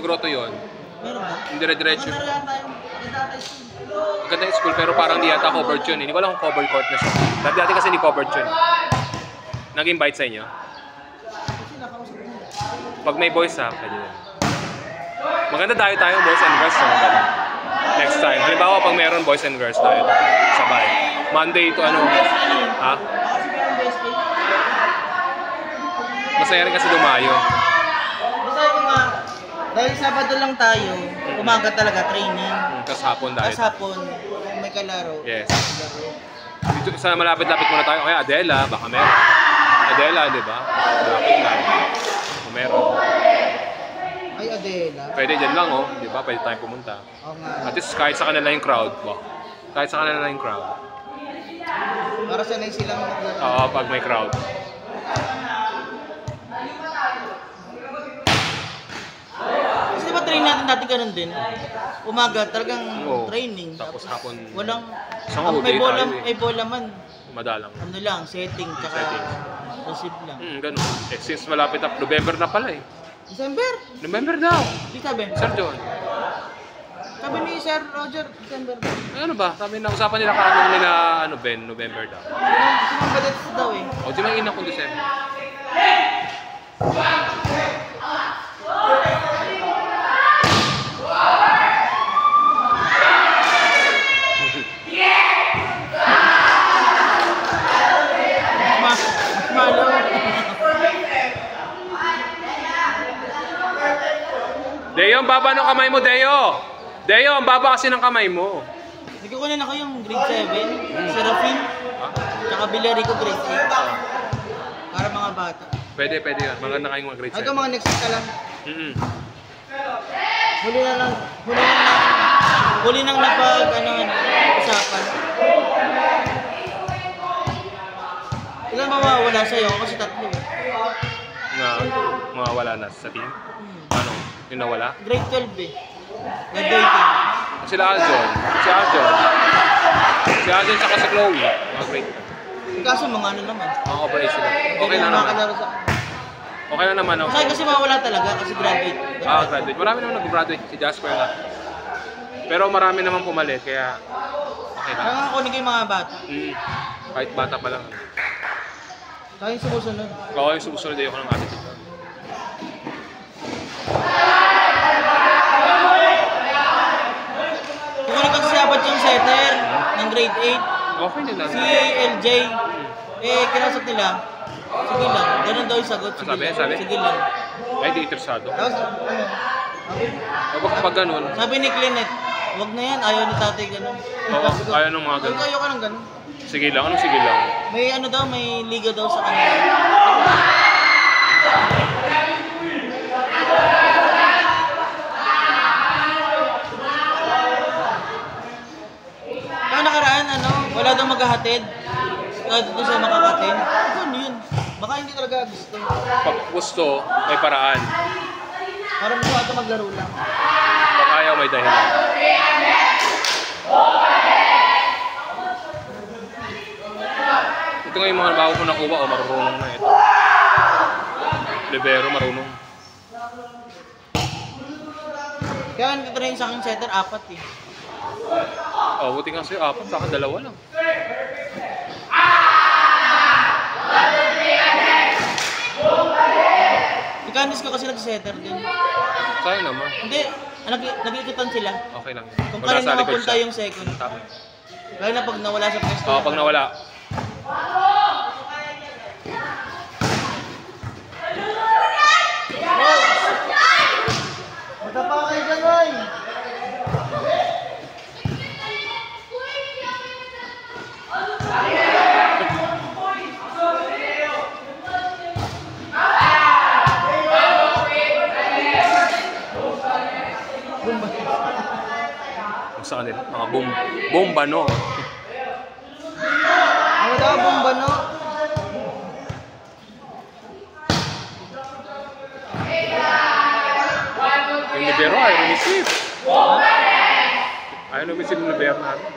Grotto yun. Meron ba? Yung dire-diretso. Naroon tayo. Maganda school. Maganda yung school pero parang di yata covered yun. Hindi ko alam kung covered court na siya. Dati kasi hindi covered yun. Nag-invite sa inyo? Kasi nakausap ko. Pag may boys ha, pwede yun. Maganda tayo boys and girls. Maganda. Next time. Halimbawa pag meron boys and girls tayo sabay. Monday to ano? Ha? Masaya rin kasi dumayo. Masaya ko nga. Dahil Sabado lang tayo, umaga talaga training. Tapos hapon tayo. Tapos hapon, may kalaro. Yes. Dito sa malapit-lapit muna tayo. Kaya Adela, baka meron. Adela, di ba? Malapit lang. Kung meron. Ay, Adela. Pwede dyan lang, oh. Di ba? Pwede tayong pumunta. Oo nga. At least kahit sa kanila yung crowd. Kahit sa kanila yung crowd. Para sanay silang maglaro. Oo, pag may crowd. Kasi diba train natin dati ganun din? Umaga talagang training. Tapos hapon. Walang, Isang may day bola, tayo eh. may bola man. Madalang. Ano lang, setting, tsaka Setting. receive lang. Ganun. Eh, since malapit na, November na pala eh. December? November daw. Di sabi? Sir John. Sabi ni Sir Roger, December ba? Ano ba? Sabi na usapan nila kaano nila ano Ben, November daw. Sumambalits daw eh. O di may ina kung December. Mas malo. Deo, ang baba ng kamay mo, Deo! Deo, ang baba kasi ng kamay mo. Nagkukunan ako yung grade 7, Serafin, tsaka Villarico grade 8. Para mga bata. Pwede yun. Maganda kayong mga grade 7. Ay, ito mga next week ka lang. Huli nang napag, usapan. Ilan mawawala sa'yo? Kasi 3 eh. Na mawawala na sa team. Ano? Yung nawala? Grade 12 eh. Graduating. Sila Aljon. Si Aljon tsaka si Chloe. Mga grade. Kaso mga ano naman. Mga overage sila. Okay Hindi na na naman. makakalaro sa Okay na naman. Kasi kasi mawala talaga kasi graduate. Graduate. Marami naman nag-graduate. Si Jasper lang. Pero marami naman pumalit. Kaya okay lang. Kaya kunin ko yung mga bata. Kahit bata pa lang. Kaya yung sumusunod. Ako yung sumusunod ayoko ng attitude. Kukunin ko kasi dapat yung setter ng grade 8. Okay nila. Si LJ. Kinasap nila. Sige lang. Ganun daw yung sagot. Sige Sabi? lang. Sabi? Sige lang. Ay, di interesado. Tapos, Pag ganun. sabi ni Clinette, wag na yan. Ayaw ni tatay ganun. Oo, ayaw ng mga ganun. Ayaw ka ng ganun. Sige lang. Anong sige lang? May ano daw, may liga daw sa kanila. Kaya nakaraan, wala daw maghahatid. Kaya dito siya makakatin. Ano yun? Baka hindi talaga gusto. Pag gusto, may paraan. Parang gusto ata maglaro lang. Pag ayaw, may dahilan. Ito nga yung mga bago ko nakuha. Marunong na ito. Libero, marunong. Kaya nagtatrain sa akin setter, 4 eh. Buti nga sa'yo, 4. Sa akin, 2 lang. Si Candice ko kasi nag-setter din. Sa'yo naman. Hindi, nag-iikutan sila. Okay lang. Kung Wala kanino sa likod mapunta siya. yung second. Tama. Kaya na pag nawala sa pwesto. Pag nawala. Matapa kayo dyan, oy! Sa kanila, mga bomba, no? Ano daw, bomba, no? Yung libero, ayaw lumisip. Ayaw lumisip yung libero natin.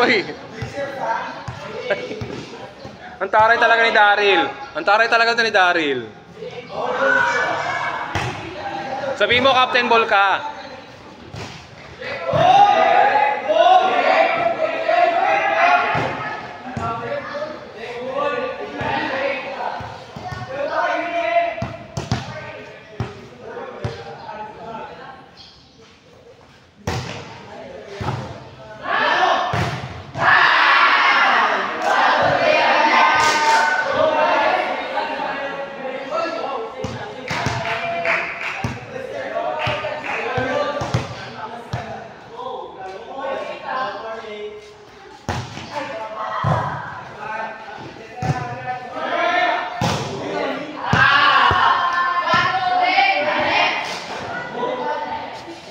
Uy! Ang taray talaga ni Daryl. Ang taray talaga ni Daryl. Sabihin mo, Captain Ball ka.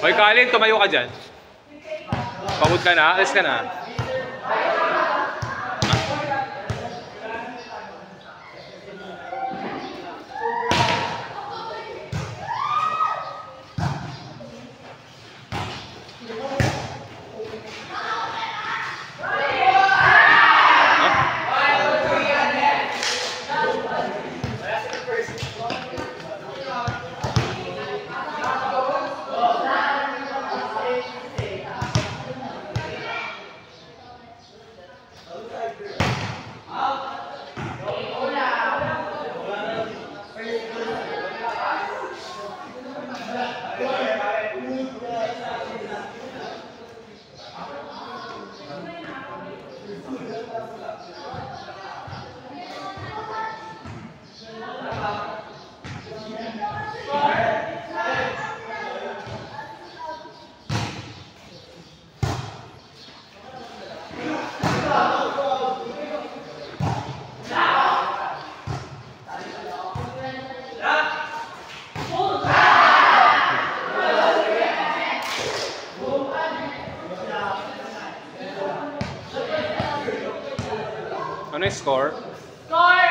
Hoy, Kalin, tumayo ka dyan. Pagod ka na, alis ka na. Ano yung score? Score